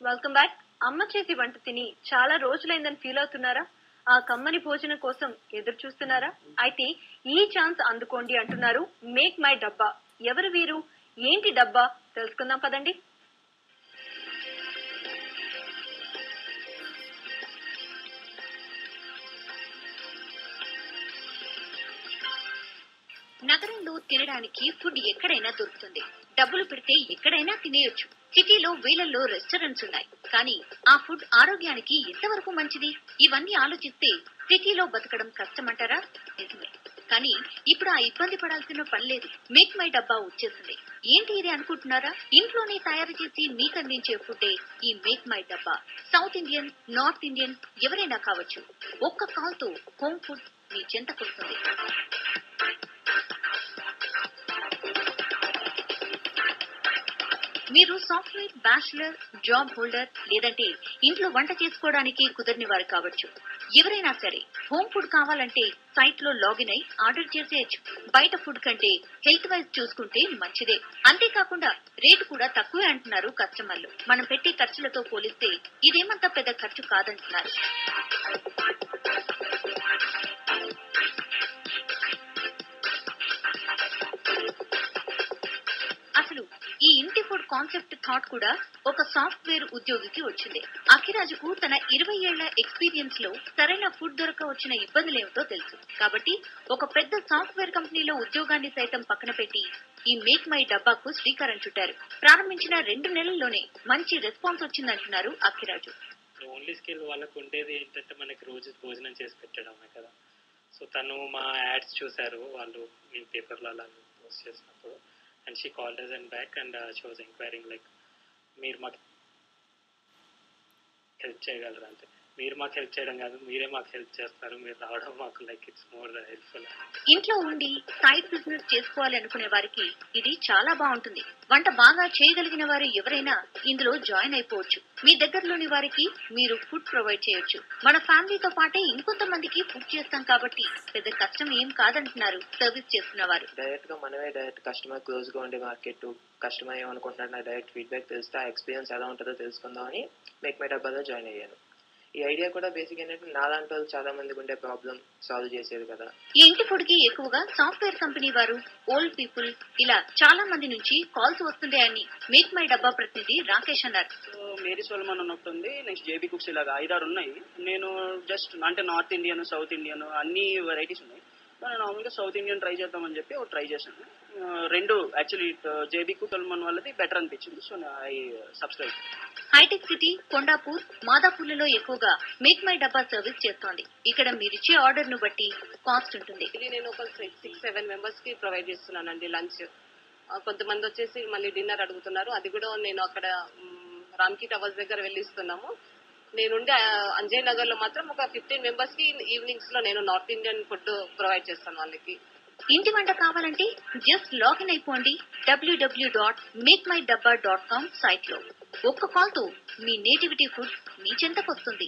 Welcome back. అమ్మ చేతి వంట తిని చాలా రోజులైందని ఫీల్ అవుతున్నారా? ఆ కమ్మని భోజనం కోసం ఎదురు చూస్తున్నారా? అయితే ఈ ఛాన్స్ అందుకోండి అంటున్నారు మేక్ మై డబ్బా. ఎవరు వీరు, ఏంటి డబ్బా, తెలుసుకుందాం పదండి. నగరంలో తినడానికి ఫుడ్ ఎక్కడైనా దొరుకుతుంది. డబ్బులు పెడితే ఎక్కడైనా తినేయొచ్చు. సిటీలో వేలల్లో రెస్టారెంట్స్ ఉన్నాయి, కానీ ఆ ఫుడ్ ఆరోగ్యానికి ఎంతవరకు మంచిది? ఇవన్నీ ఆలోచిస్తే సిటీలో బతకడం కష్టమంటారా? నిజమే. కానీ ఇప్పుడు ఆ ఇబ్బంది పడాల్సిన పని లేదు. మేక్ మై డబ్బా వచ్చేసింది. ఏంటి ఇది అనుకుంటున్నారా? ఇంట్లోనే తయారు చేసి మీకు అందించే ఫుడ్డే ఈ మేక్ మై డబ్బా. సౌత్ ఇండియన్, నార్త్ ఇండియన్ ఎవరైనా కావచ్చు. ఒక్క కాల్ తో హోమ్ ఫుడ్ మీ చెంతకొస్తుంది. మీరు సాఫ్ట్వేర్ బ్యాచులర్, జాబ్ హోల్డర్, లేదంటే ఇంట్లో వంట చేసుకోవడానికి కుదరని వారు కావచ్చు. ఎవరైనా సరే హోమ్ ఫుడ్ కావాలంటే సైట్ లో లాగిన్ అయి ఆర్డర్ చేసేయచ్చు. బయట ఫుడ్ కంటే హెల్త్ వైజ్ చూసుకుంటే మంచిదే. అంతేకాకుండా రేటు కూడా తక్కువే అంటున్నారు కస్టమర్లు. మనం పెట్టే ఖర్చులతో పోలిస్తే ఇదేమంత పెద్ద ఖర్చు కాదంటున్నారు. అసలు ఈ ఇంటి ఫుడ్ కాన్సెప్ట్ థాట్ కూడా ఒక సాఫ్ట్వేర్ ఉద్యోగికి వచ్చింది. అఖిరాజుకు తన 20 ఏళ్ల ఎక్స్పీరియన్స్ లో సరైన ఫుడ్ దొరక వచ్చిన ఇబ్బందులేమిటో తెలుసు. కాబట్టి ఒక పెద్ద సాఫ్ట్వేర్ కంపెనీలో ఉద్యోగాన్ని సైతం పక్కన పెట్టి ఈ మేక్ మై డబ్బాకు శ్రీకారం చుట్టారు. ప్రారంభించిన 2 నెలల్లోనే మంచి రెస్పాన్స్ వచ్చిందంటున్నారు అఖిరాజు. ఓన్లీ స్కిల్ వాళ్ళకు ఉండేది ఏంటంటే మనకి రోజు భోజనం చేసి పెట్టడమే కదా. సో తను మా యాడ్స్ చూశారు, వాళ్ళు మీ పేపర్లో అలా పోస్ట్ చేసినప్పుడు. And she called us and back and she was inquiring like మీరు మాకు హెల్ప్ చేయగలరా అంటే, మీరు మాకు హెల్ప్ చేయడం కాదు, మీరే మాకు హెల్ప్ చేస్తారు, మీరు రావడం మాకు లైక్ ఇట్స్ మోర్ హెల్ప్ఫుల్. ఇంట్లో ఉండి సైడ్ బిజినెస్ చేసుకోవాలి అనుకునే వారికి ఇది చాలా బాగుంటుంది. వంట బాగా చేయగలిగిన వారు ఎవరైనా ఇందులో జాయిన్ అయిపోవచ్చు. మీ దగ్గరలోని వారికి మీరు ఫుడ్ ప్రొవైడ్ చేయొచ్చు. మన ఫ్యామిలీతో పాటే ఇంకొంతమందికి ఫుడ్ చేస్తాం కాబట్టి పెద్ద కష్టం ఏం కాదంటున్నారు సర్వీస్ చేస్తున్న వారు. డైరెక్ట్ గా మనమే డైరెక్ట్ కస్టమర్ క్లోజ్ గా ఉండే మార్కెట్, కస్టమర్ ఏమనుకుంటున్నారు డైరెక్ట్ ఫీడ్బ్యాక్ తెలిస్తే ఆ ఎక్స్పీరియన్స్ ఎలా ఉంటుందో తెలుసుకుందామని మేక్ మై డబ్బాలో జాయిన్ అయ్యాను. ఈ ఐడియా కూడా బేసిక్ ఏంటంటే నాలాంటి వాళ్ళు చాలా మందికి ఉండే ప్రాబ్లం సాల్వ్ చేసేది కదా. ఈ ఇంటి ఫుడ్ కి ఎక్కువగా సాఫ్ట్వేర్ కంపెనీ వారు, ఓల్డ్ పీపుల్ ఇలా చాలా మంది నుంచి కాల్స్ వస్తుంటాయని మేక్ మై డబ్బా ప్రతినిధి రాకేష్ అన్నారు. సో మేరీ సోల్మన్ ఉన్నట్టుంది, నెక్స్ట్ జేబీ కుక్స్, ఇలాగా 5-6 ఉన్నాయి. నేను జస్ట్ అంటే నార్త్ ఇండియన్, సౌత్ ఇండియన్ అన్ని వెరైటీస్ ఉన్నాయి. నేను నార్మల్గా సౌత్ ఇండియన్ ట్రై చేద్దామని చెప్పి ఒక ట్రై చేశాను. 2 యాక్చువల్లీ జేబీ కుక్ సోల్మన్ వాళ్ళది బెటర్ అనిపించింది. So I subscribe. హైటెక్ సిటీ, కొండాపూర్, మాదాపూర్లలో ఎక్కువగా మేక్ మై డబ్బా సర్వీస్ చేస్తోంది. ఇక్కడ మీరిచ్చే ఆర్డర్ ను బట్టి కాస్ట్ ఉంటుంది. ఇది నేను ఒక 6-7 మెంబర్స్ కి ప్రొవైడ్ చేస్తున్నానండి లంచ్. కొంతమంది వచ్చేసి మళ్ళీ డిన్నర్ అడుగుతున్నారు. అది కూడా నేను అక్కడ రామ్కి టవర్స్ దగ్గర వెళ్ళిస్తున్నాము. నేనుండే అంజయ్ నగర్ లో మాత్రం ఒక 15 మెంబర్స్ కి ఈవినింగ్స్ లో నేను నార్త్ ఇండియన్ ఫుడ్ ప్రొవైడ్ చేస్తాను వాళ్ళకి. ఇంటి వంట కావాలంటే జస్ట్ లాగిన్ అయిపోండి www.makemydabba.com సైట్ లో. ఒక్క కాల్ తో మీ నేటివిటీ ఫుడ్ మీ చెంతకొస్తుంది.